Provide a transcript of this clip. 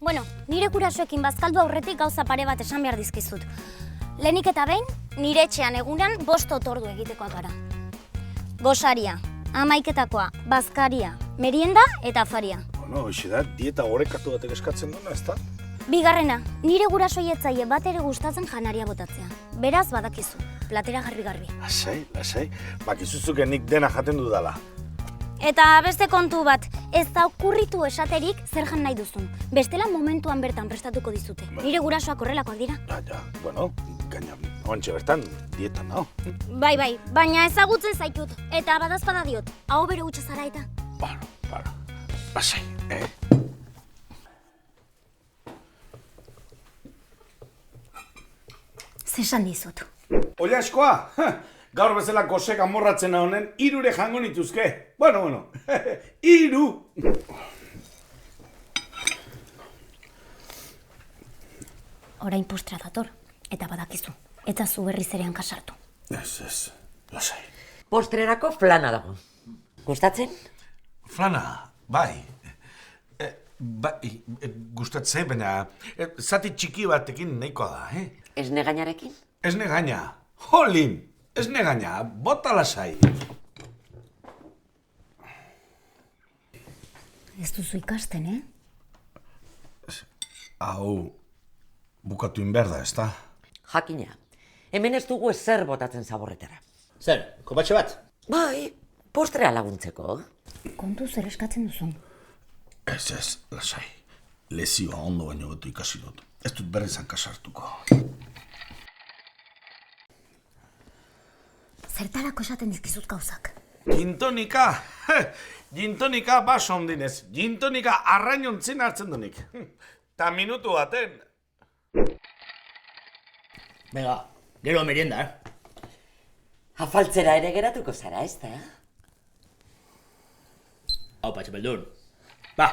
Bueno, nire gurasoekin bazkaldu aurretik gauza pare bat esan behar dizkizut. Lehenik eta behin, nire etxean egunan 5 otordu egitekoak gara. Gosaria, amaiketakoa, bazkaria, merienda eta afaria. Bueno, hoxe da, dieta gorekatu batek eskatzen duena, ez da? Bigarrena, nire gurasoi etzaie bat ere gustatzen janaria botatzea. Beraz, badakizu, platera garbi-garbi. Lasai, bakizuzuk nik dena jaten dudala. Eta beste kontu bat, ez da okurritu esaterik zer jan nahi duzun. Bestela momentuan bertan prestatuko dizute. Nire gurasoak horrelakoak dira. Ja, bueno, gaina, ontxe bertan, dietan, no? Bai, baina ezagutzen zaitut. Eta badazpada diot, hau bere hutsa zara eta. Bueno, lasai, Zesan dizut. Oia eskoa, gaur bezala gosek amorratzen honen, 3 jango nituzke. Bueno, 3! Orain postra dator, eta badakizu. Eta zu berriz ere hankasartu. Ez, lasai. Postrerako flana dago. Gustatzen? Flana, bai. Gustatzen, baina zati txiki batekin nahikoa da, Esne gainarekin? Esne gaina. Jolin, esne gaina, bota lasai. Ez duzu ikasten, Hau, bukatu inberda, ez da? Jakina. Hemen ez dugu ezer botatzen zaborretara. Zer, kopatxe bat? Bai, postrea laguntzeko. Kontu zer eskatzen duzun. Ez, lasai. Lezioa ondo baino betu ikasi dut. Ez dut berriz hankasartuko. Zertarako esaten dizkizut gauzak. Gintonika! Gintonika baso ondinez. Gintonika arrainontzin hartzen dunik. Ta minutu baten. Venga, gero merienda, Afaltzera ere geratuko zara, ez da? Hau, patxe beldun. Ba!